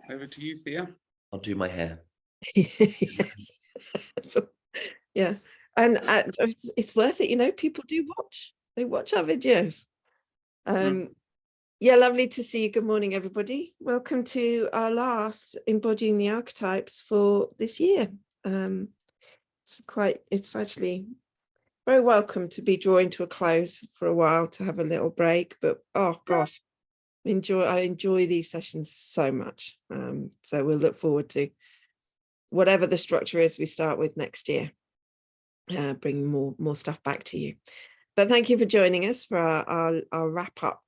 Over to you, Thea. I'll do my hair. Yes. Yeah, and it's worth it, you know. People do watch. They watch our videos. Yeah, lovely to see you. Good morning, everybody. Welcome to our last Embodying the Archetypes for this year. It's actually very welcome to be drawing to a close for a while, to have a little break, but oh gosh, I enjoy these sessions so much. So we'll look forward to whatever the structure is we start with next year, bringing more stuff back to you. But thank you for joining us for our wrap up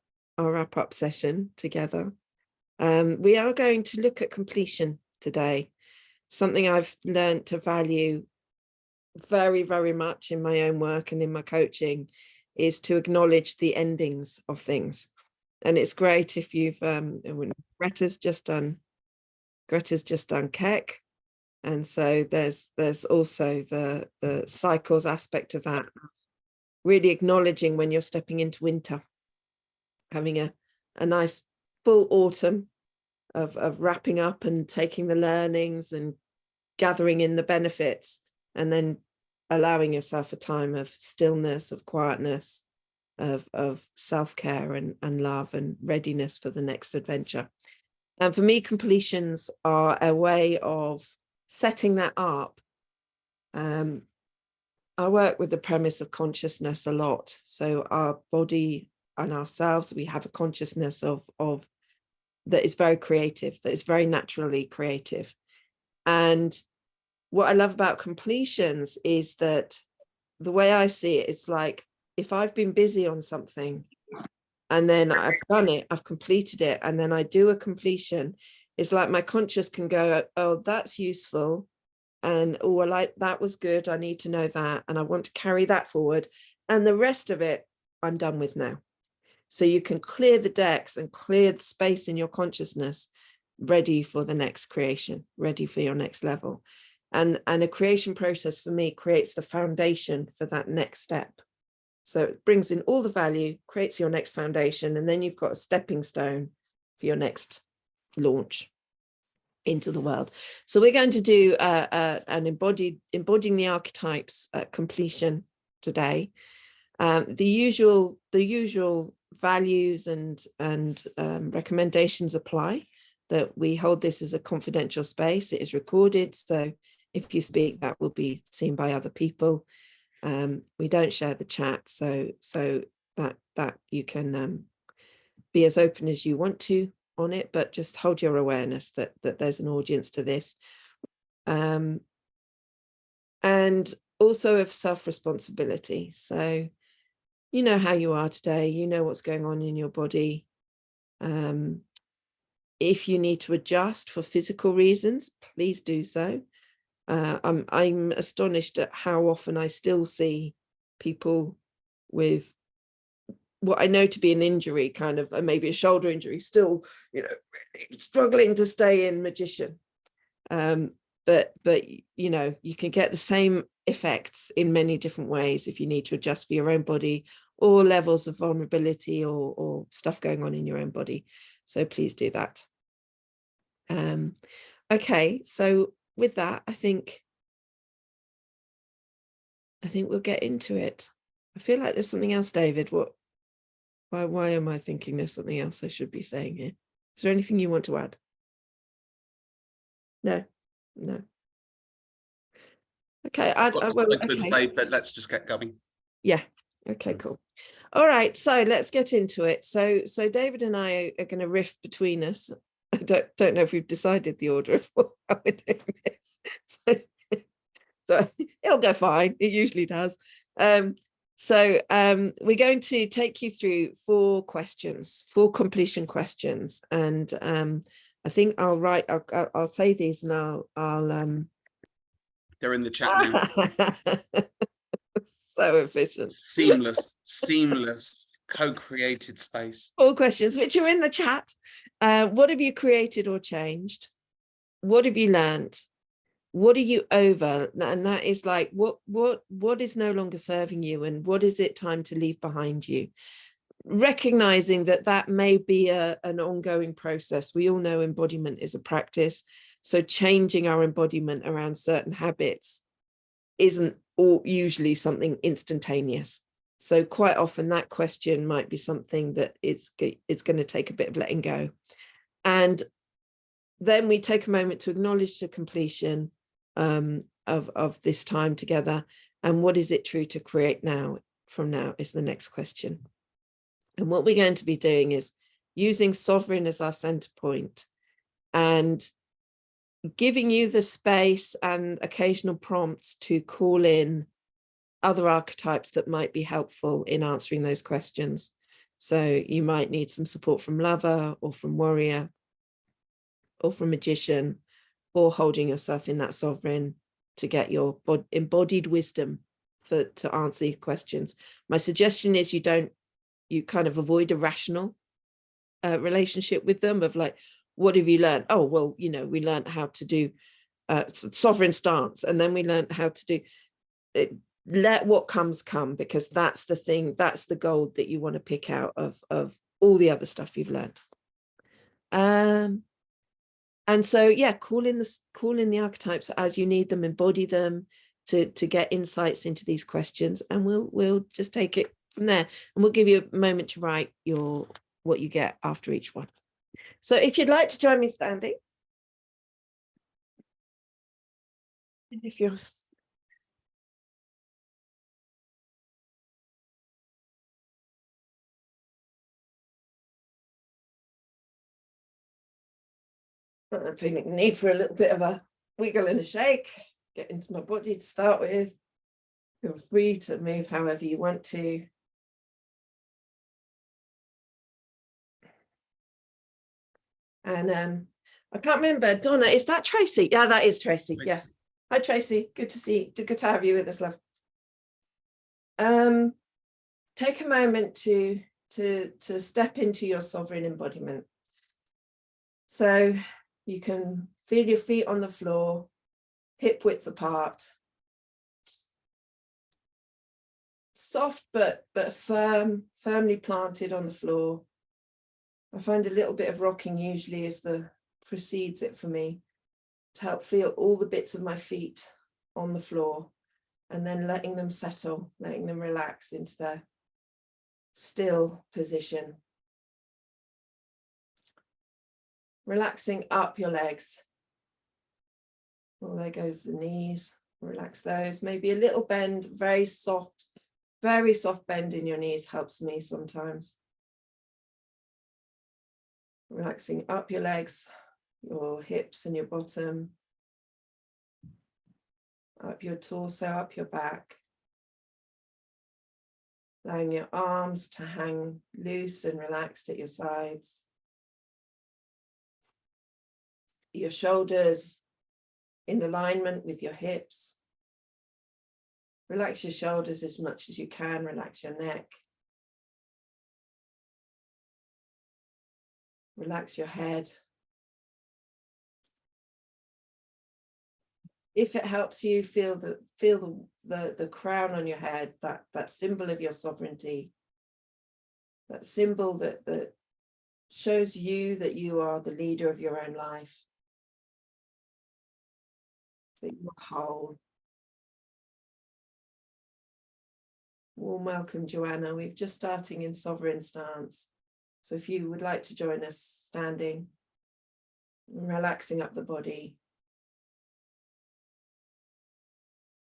session together. We are going to look at completion today. Something I've learned to value very, very much in my own work and in my coaching is to acknowledge the endings of things. And it's great if you've Greta's just done Keck. And so there's also the cycles aspect of that, really acknowledging when you're stepping into winter, having a nice full autumn of wrapping up and taking the learnings and gathering in the benefits, and then allowing yourself a time of stillness, of quietness, of self-care and love and readiness for the next adventure. And for me, completions are a way of setting that up. I work with the premise of consciousness a lot. So our body and ourselves, we have a consciousness of that is very creative, that is very naturally creative. And what I love about completions is that the way I see it, it's like if I've been busy on something and then I've done it, I've completed it, and then I do a completion, it's like my conscious can go, oh, that's useful. And oh, I like that was good. I need to know that. And I want to carry that forward. And the rest of it, I'm done with now. So you can clear the decks and clear the space in your consciousness, ready for the next creation, ready for your next level. And a creation process for me creates the foundation for that next step. So it brings in all the value, creates your next foundation, and then you've got a stepping stone for your next launch into the world. So we're going to do an embodying the archetypes completion today. The usual values and recommendations apply, that we hold this as a confidential space. It is recorded, so if you speak, that will be seen by other people. We don't share the chat, so that you can be as open as you want to on it, but just hold your awareness that there's an audience to this, and also of self-responsibility. So you know how you are today, you know what's going on in your body. If you need to adjust for physical reasons, please do so. I'm astonished at how often I still see people with what I know to be an injury, kind of maybe a shoulder injury, still, you know, really struggling to stay in magician. But you know, you can get the same effects in many different ways if you need to adjust for your own body, or levels of vulnerability or stuff going on in your own body. So please do that. Okay, so with that, I think we'll get into it. I feel like there's something else, David. Why am I thinking there's something else I should be saying here? Is there anything you want to add? No. Okay, I could say, but let's just get going. Yeah. Okay, cool. All right, so let's get into it. So David and I are going to riff between us. I don't know if we've decided the order of how we're doing this. So it'll go fine. It usually does. So we're going to take you through 4 completion questions, and I think I'll say these, and I'll they're in the chat now. So efficient. Seamless, co-created space. 4 questions which are in the chat. What have you created or changed? What have you learned? What are you over? And that is like, what is no longer serving you, and what is it time to leave behind you? recognizing that that may be an ongoing process. We all know embodiment is a practice. So changing our embodiment around certain habits isn't usually something instantaneous. So quite often that question might be something that it's going to take a bit of letting go. And then we take a moment to acknowledge the completion of this time together. And what is it true to create now? From now is the next question. And what we're going to be doing is using sovereign as our center point and giving you the space and occasional prompts to call in other archetypes that might be helpful in answering those questions. So you might need some support from lover or from warrior or from magician, or holding yourself in that sovereign to get your embodied wisdom to answer these questions. My suggestion is you kind of avoid a rational relationship with them of like, what have you learned? Oh, well, we learned how to do sovereign stance, and then we learned how to do it. Let what comes come, because that's the thing, that's the gold that you want to pick out of all the other stuff you've learned. And so, yeah, call in the archetypes as you need them, embody them to get insights into these questions, and we'll just take it from there. And we'll give you a moment to write what you get after each one. So if you'd like to join me standing, if you're I'm feeling the need for a little bit of a wiggle and a shake, get into my body to start with. Feel free to move however you want to. And I can't remember, Donna, is that Tracy? Yeah, that is Tracy. Yes. Hi, Tracy. Good to see you. Good to have you with us, love. Take a moment to step into your sovereign embodiment. So you can feel your feet on the floor, hip width apart. Soft but firmly planted on the floor. I find a little bit of rocking usually precedes it for me, to help feel all the bits of my feet on the floor, and then letting them settle, letting them relax into their still position. Relaxing up your legs. Well, there goes the knees. Relax those. Maybe a little bend, very soft bend in your knees helps me sometimes. Relaxing up your legs, your hips and your bottom, up your torso, up your back. Allowing your arms to hang loose and relaxed at your sides. Your shoulders in alignment with your hips. Relax your shoulders as much as you can. Relax your neck. Relax your head. If it helps you, feel the crown on your head, that symbol of your sovereignty, that symbol that shows you that you are the leader of your own life, that you're whole. Warm welcome, Joanna. We're just starting in sovereign stance. So if you would like to join us standing, relaxing up the body.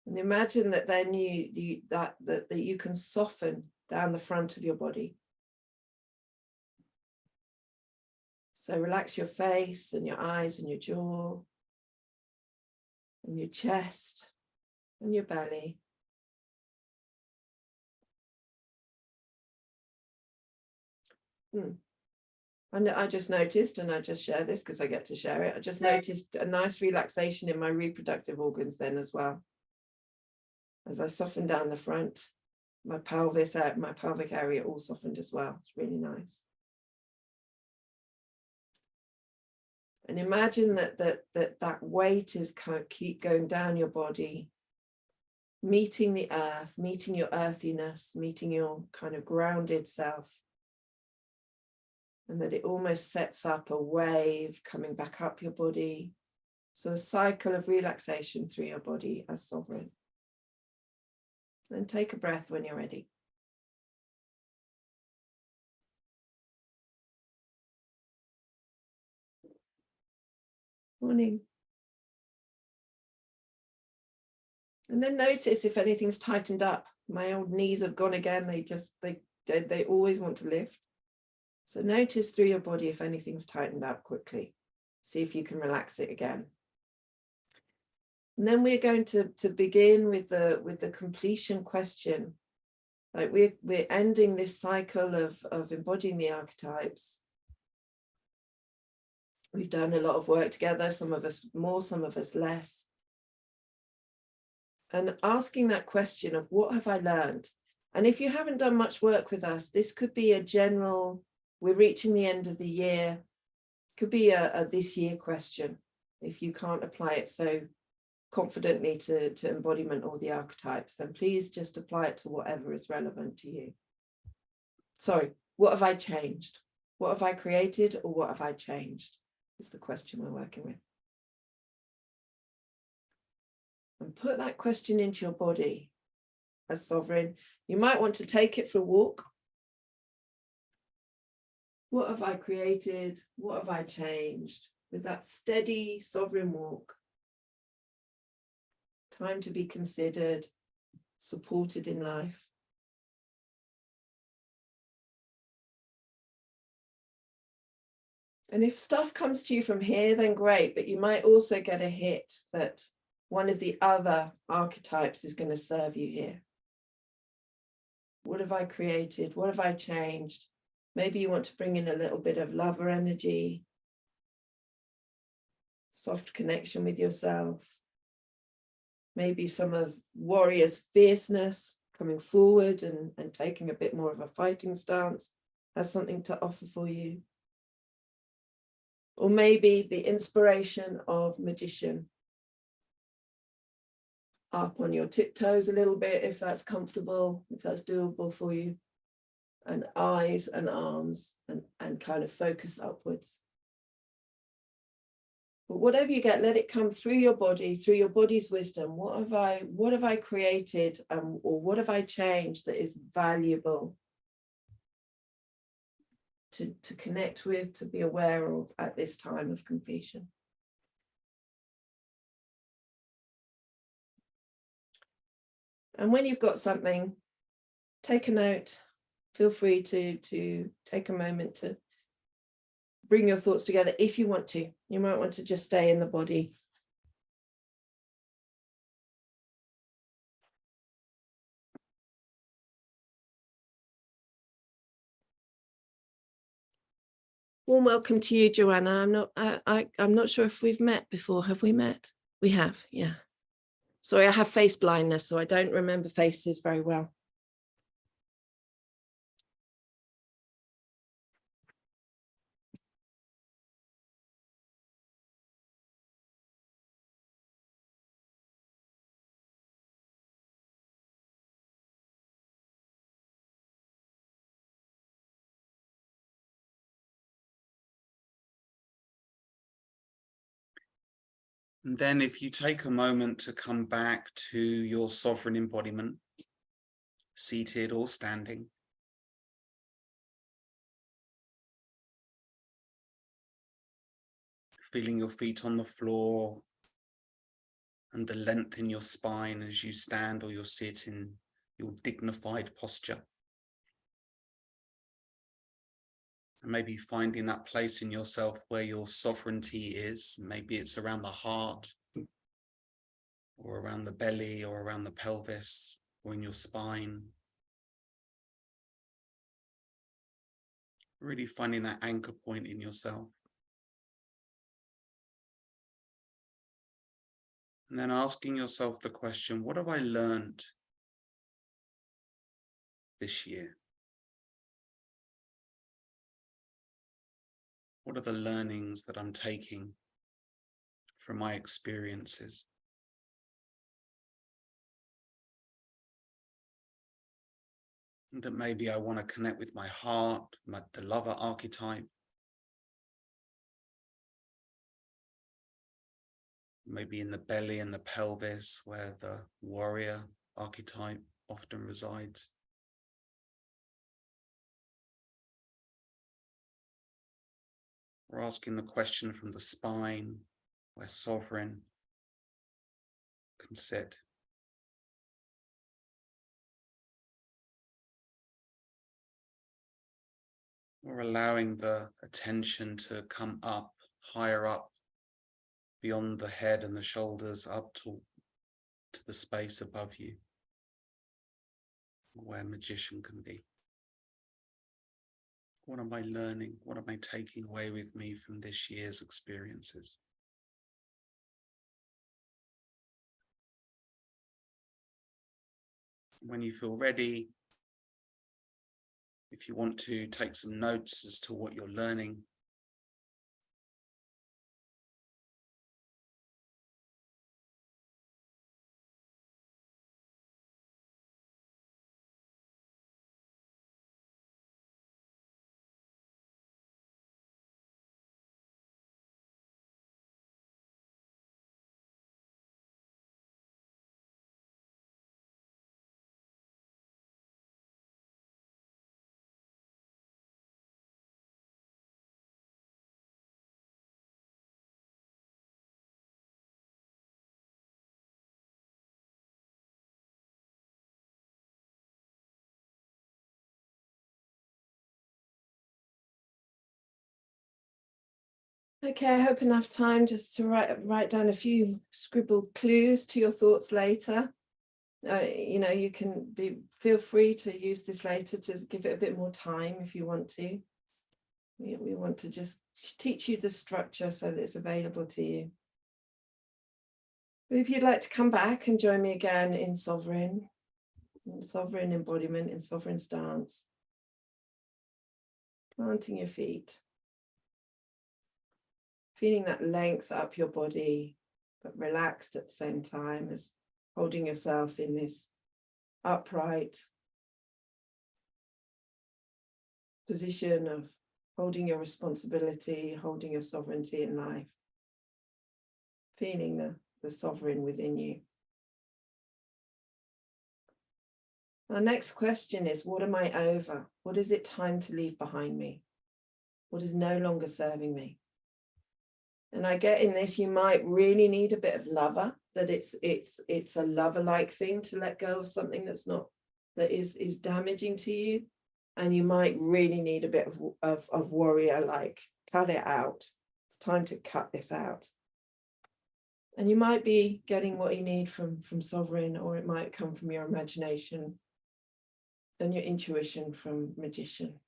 And imagine that then that you can soften down the front of your body. So relax your face and your eyes and your jaw and your chest and your belly. And I just noticed, and I just share this because I get to share it, I just noticed a nice relaxation in my reproductive organs then as well. As I soften down the front, my pelvis, my pelvic area all softened as well. It's really nice. And imagine that weight is kind of keep going down your body, meeting the earth, meeting your earthiness, meeting your kind of grounded self. and that it almost sets up a wave coming back up your body. So a cycle of relaxation through your body as sovereign. And take a breath when you're ready. Morning. And then notice if anything's tightened up. My old knees have gone again. They always want to lift. So notice through your body if anything's tightened up quickly. See if you can relax it again. And then we're going to begin with the completion question. Like we're ending this cycle of embodying the archetypes. We've done a lot of work together, some of us more, some of us less. And asking that question of what have I learned? And if you haven't done much work with us, this could be a general, we're reaching the end of the year, could be a this year question, if you can't apply it so confidently to embodiment or the archetypes, then please just apply it to whatever is relevant to you. Sorry, what have I changed? What have I created or what have I changed? Is the question we're working with. And put that question into your body as sovereign. You might want to take it for a walk. What have I created? What have I changed? With that steady sovereign walk. Time to be considered, supported in life. And if stuff comes to you from here, then great, but you might also get a hit that one of the other archetypes is going to serve you here. What have I created? What have I changed? Maybe you want to bring in a little bit of lover energy, soft connection with yourself. Maybe some of warrior's fierceness coming forward and taking a bit more of a fighting stance has something to offer for you. Or maybe the inspiration of magician. Up on your tiptoes a little bit, if that's comfortable, if that's doable for you. And eyes and arms and kind of focus upwards. But whatever you get, let it come through your body, through your body's wisdom. What have I created or what have I changed that is valuable to connect with, to be aware of at this time of completion? And when you've got something, take a note. Feel free to take a moment to bring your thoughts together if you want to. You might want to just stay in the body. Warm welcome to you, Joanna. I'm not sure if we've met before. Have we met? We have, yeah. Sorry, I have face blindness, so I don't remember faces very well. And then if you take a moment to come back to your sovereign embodiment, seated or standing. Feeling your feet on the floor and the length in your spine as you stand or you sit in your dignified posture. And maybe finding that place in yourself where your sovereignty is. Maybe it's around the heart or around the belly or around the pelvis or in your spine. Really finding that anchor point in yourself. And then asking yourself the question, what have I learned this year? What are the learnings that I'm taking from my experiences? And that maybe I want to connect with my heart, the lover archetype, maybe in the belly and the pelvis where the warrior archetype often resides. We're asking the question from the spine where sovereign can sit. We're allowing the attention to come up, higher up, beyond the head and the shoulders, up to the space above you, where magician can be. What am I learning? What am I taking away with me from this year's experiences? When you feel ready, if you want to take some notes as to what you're learning, Okay, I hope enough time just to write down a few scribbled clues to your thoughts later. You can feel free to use this later to give it a bit more time if you want to. We want to just teach you the structure so that it's available to you. If you'd like to come back and join me again in sovereign embodiment, in sovereign stance, planting your feet, feeling that length up your body, but relaxed at the same time as holding yourself in this upright position of holding your responsibility, holding your sovereignty in life, feeling the sovereign within you. Our next question is, what am I over? What is it time to leave behind me? What is no longer serving me? And I get in this, you might really need a bit of lover, that it's a lover-like thing to let go of something that is damaging to you. And you might really need a bit of warrior, like cut it out. It's time to cut this out. And you might be getting what you need from sovereign, or it might come from your imagination and your intuition from magician.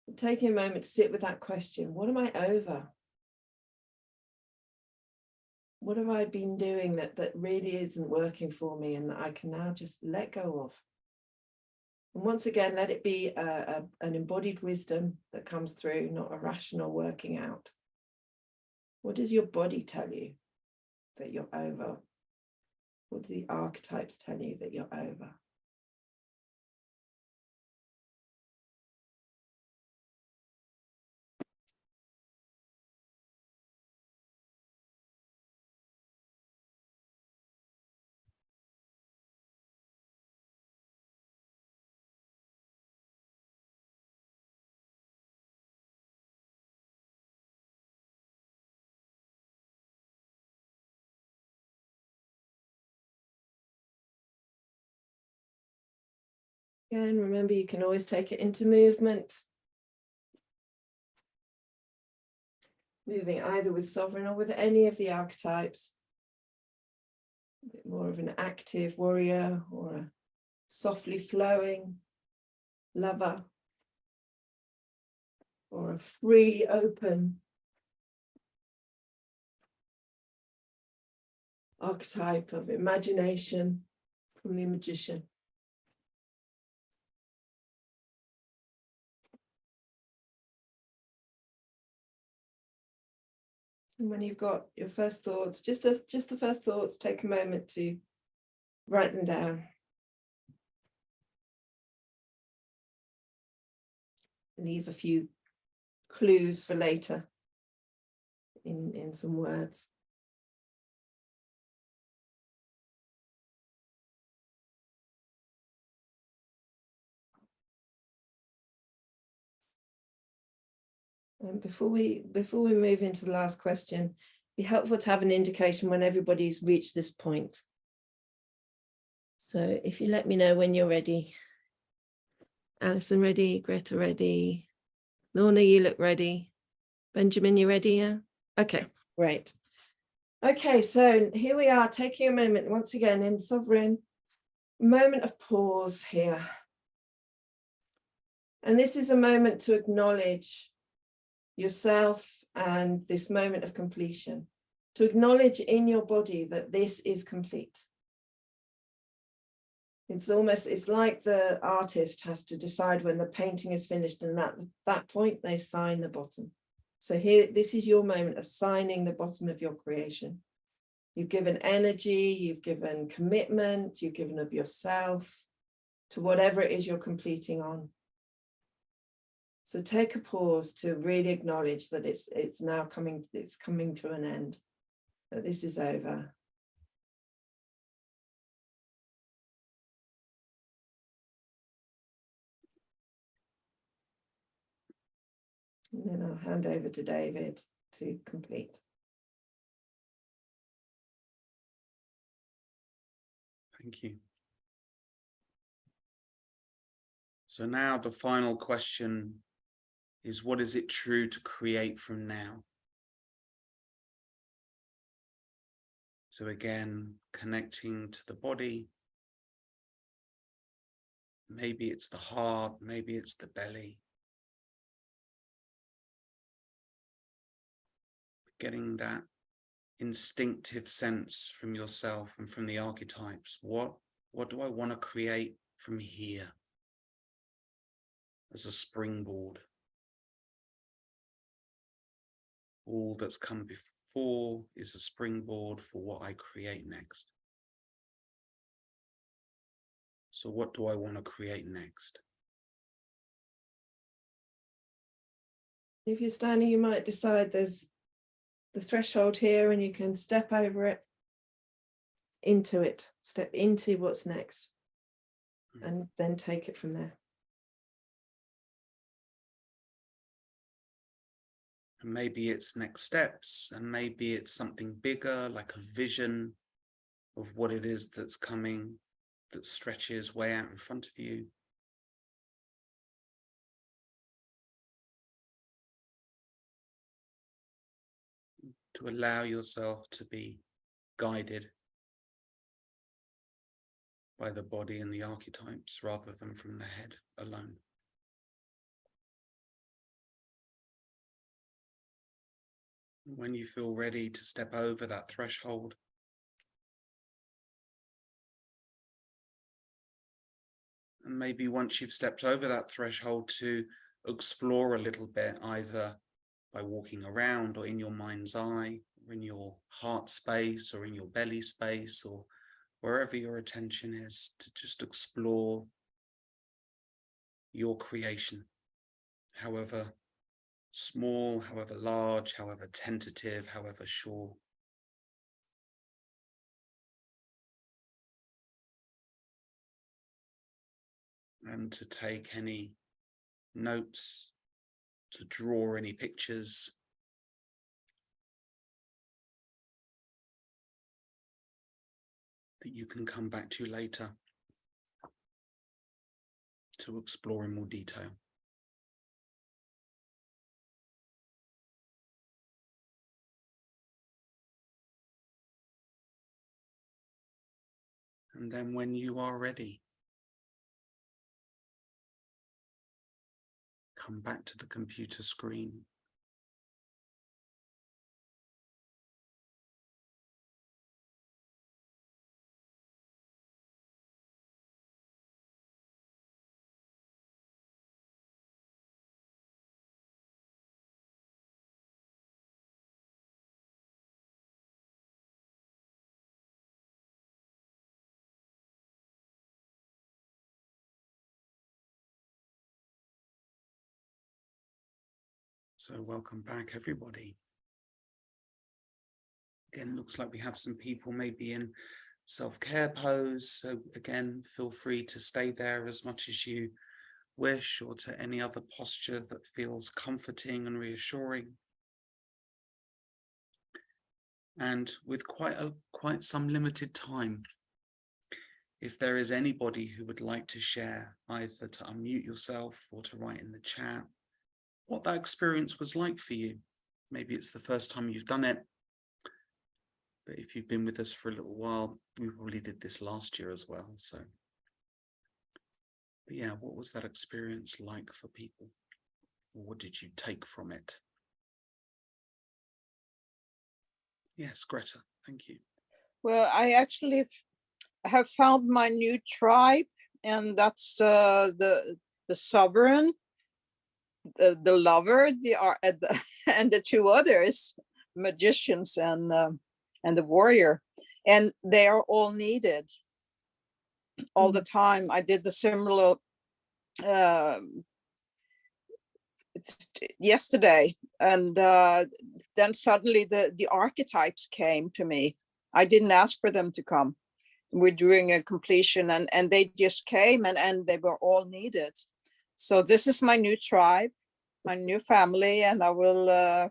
But taking a moment to sit with that question, what am I over? What have I been doing that really isn't working for me and that I can now just let go of? And once again, let it be an embodied wisdom that comes through, not a rational working out. What does your body tell you that you're over? What do the archetypes tell you that you're over? Again, remember, you can always take it into movement. Moving either with sovereign or with any of the archetypes. A bit more of an active warrior or a softly flowing lover, or a free, open archetype of imagination from the magician. And when you've got your first thoughts, just the first thoughts, take a moment to write them down. Leave a few clues for later in some words. And before we move into the last question, it'd be helpful to have an indication when everybody's reached this point. So if you let me know when you're ready. Alison ready, Greta ready, Lorna, you look ready. Benjamin, you ready? Yeah. Okay, great. Okay, so here we are, taking a moment once again in sovereign moment of pause here. And this is a moment to acknowledge yourself and this moment of completion, to acknowledge in your body that this is complete. It's like the artist has to decide when the painting is finished, and at that point they sign the bottom. So here, this is your moment of signing the bottom of your creation. You've given energy, you've given commitment, you've given of yourself to whatever it is you're completing on. So take a pause to really acknowledge that it's now coming to an end, that this is over. And then I'll hand over to David to complete. Thank you. So now the final question is, what is it true to create from now? So again, connecting to the body. Maybe it's the heart, maybe it's the belly. Getting that instinctive sense from yourself and from the archetypes. What do I want to create from here as a springboard? All that's come before is a springboard for what I create next. So what do I want to create next? If you're standing, you might decide there's the threshold here and you can step over it, step into what's next, and then take it from there. And maybe it's next steps, and maybe it's something bigger, like a vision of what it is that's coming, that stretches way out in front of you. To allow yourself to be guided by the body and the archetypes rather than from the head alone. When you feel ready to step over that threshold, and maybe once you've stepped over that threshold, to explore a little bit, either by walking around or in your mind's eye, or in your heart space, or in your belly space, or wherever your attention is, to just explore your creation, however small, however large, however tentative, however sure. And to take any notes, to draw any pictures, that you can come back to later to explore in more detail. And then when you are ready, come back to the computer screen. So welcome back, everybody. Again, looks like we have some people maybe in self-care pose. So again, feel free to stay there as much as you wish or to any other posture that feels comforting and reassuring. And with quite some limited time, if there is anybody who would like to share, either to unmute yourself or to write in the chat, what that experience was like for you. Maybe it's the first time you've done it, but if you've been with us for a little while, we probably did this last year as well. So, but yeah, what was that experience like for people? Or what did you take from it? Yes, Greta, thank you. Well, I actually have found my new tribe, and that's the sovereign, the lover, and the two others, magicians and the warrior, and they are all needed all the time. I did the similar yesterday, and then suddenly the archetypes came to me. I didn't ask for them to come. We're doing a completion, and they just came, and they were all needed. So this is my new tribe, my new family, and I will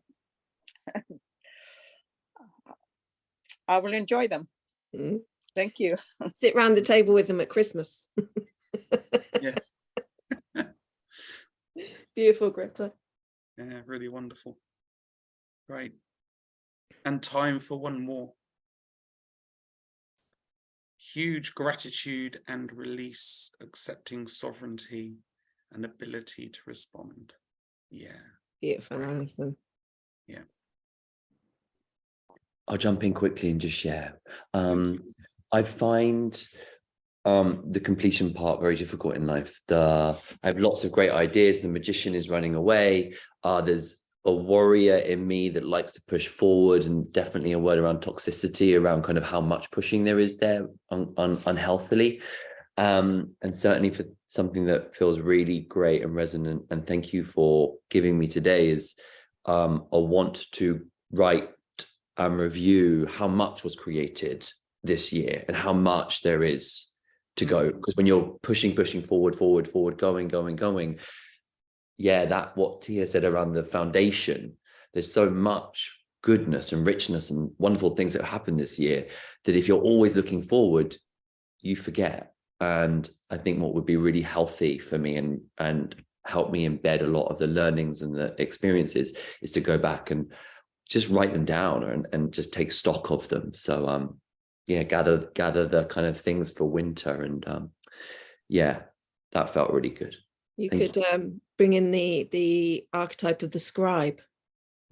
enjoy them. Mm. Thank you. Sit round the table with them at Christmas. Yes. Beautiful, Greta. Yeah, really wonderful. Great. And time for one more. Huge gratitude and release, accepting sovereignty and ability to respond. Yeah. Beautiful, Right. Alison. Yeah. I'll jump in quickly and just share. Thank you. I find the completion part very difficult in life. I have lots of great ideas. The magician is running away. There's a warrior in me that likes to push forward, and definitely a word around toxicity, around kind of how much pushing there is there unhealthily. And certainly for something that feels really great and resonant, and thank you for giving me today, is a want to write and review how much was created this year and how much there is to go. Because when you're pushing forward, going, yeah, that what Tia said around the foundation, there's so much goodness and richness and wonderful things that happen this year that if you're always looking forward, you forget. And I think what would be really healthy for me and help me embed a lot of the learnings and the experiences is to go back and just write them down and just take stock of them. So yeah, gather the kind of things for winter, and yeah, that felt really good. You could bring in the archetype of the scribe.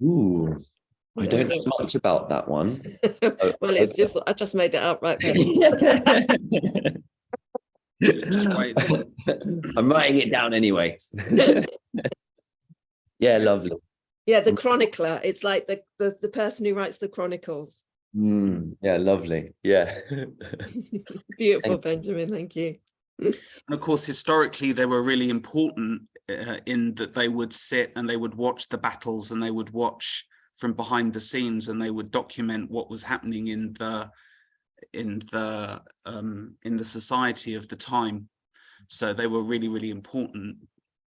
Ooh, I don't know much about that one. Well, it's just, I just made it up right there. Just wait. I'm writing it down anyway. Yeah, lovely. Yeah, the chronicler. It's like the person who writes the chronicles. Yeah, lovely. Yeah. Beautiful, Benjamin. Thank you. And of course, historically, they were really important in that they would sit and they would watch the battles, and they would watch from behind the scenes, and they would document what was happening in the society of the time. So they were really, really important.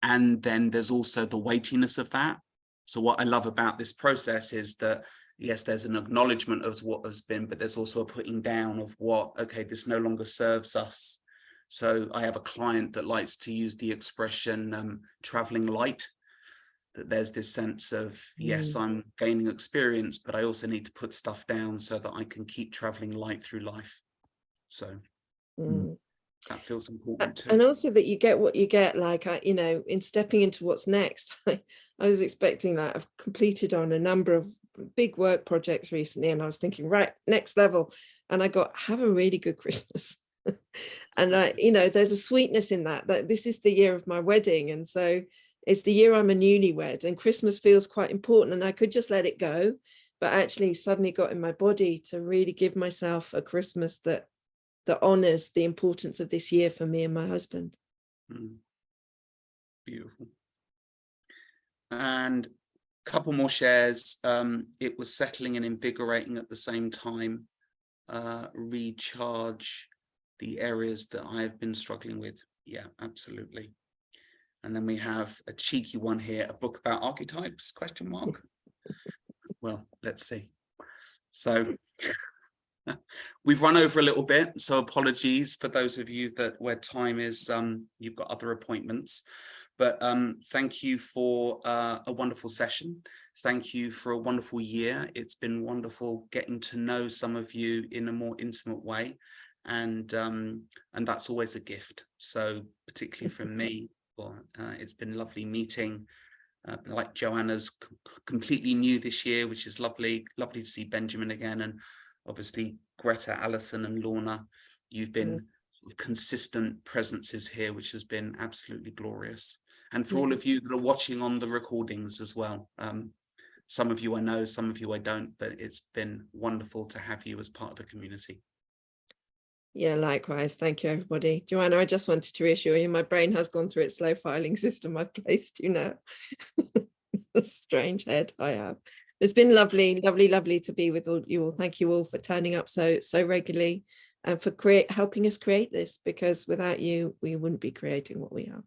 And then there's also the weightiness of that. So what I love about this process is that, yes, there's an acknowledgement of what has been, but there's also a putting down of what, okay, this no longer serves us. So I have a client that likes to use the expression traveling light, that there's this sense of, yes, I'm gaining experience, but I also need to put stuff down so that I can keep traveling light through life. So that feels important too. And also that you get what you get, like, you know, in stepping into what's next. I was expecting that. I've completed on a number of big work projects recently, and I was thinking, right, next level. And I got, have a really good Christmas. And you know, there's a sweetness in that this is the year of my wedding, and so it's the year I'm a newlywed, and Christmas feels quite important, and I could just let it go, but actually suddenly got in my body to really give myself a Christmas that honors the importance of this year for me and my husband. Beautiful. And a couple more shares. It was settling and invigorating at the same time. Recharge the areas that I have been struggling with. Yeah, absolutely. And then we have a cheeky one here, a book about archetypes, question mark. Well, let's see. So we've run over a little bit, so apologies for those of you that where time is, you've got other appointments. But thank you for a wonderful session. Thank you for a wonderful year. It's been wonderful getting to know some of you in a more intimate way. And that's always a gift. So particularly from me, it's been lovely meeting. Like Joanna's completely new this year, which is lovely. Lovely to see Benjamin again. And obviously Greta, Alison and Lorna, you've been consistent presences here, which has been absolutely glorious. And for all of you that are watching on the recordings as well, some of you I know, some of you I don't, but it's been wonderful to have you as part of the community. Yeah, likewise. Thank you, everybody. Joanna, I just wanted to reassure you, my brain has gone through its slow filing system. I've placed you now. A strange head I have. It's been lovely, lovely, lovely to be with all you all. Thank you all for turning up so regularly and for helping us create this, because without you, we wouldn't be creating what we are.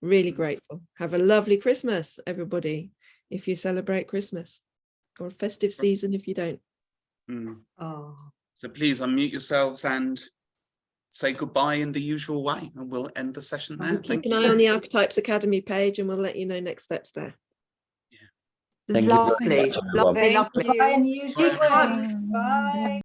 Really grateful. Have a lovely Christmas, everybody, if you celebrate Christmas, or a festive season if you don't. Oh. So please unmute yourselves and say goodbye in the usual way, and we'll end the session there. Keep an eye on the Archetypes Academy page and we'll let you know next steps there. Thank you very Lovely, much, everyone. lovely, Thank lovely. you. Bye, unusual. Bye. Bye.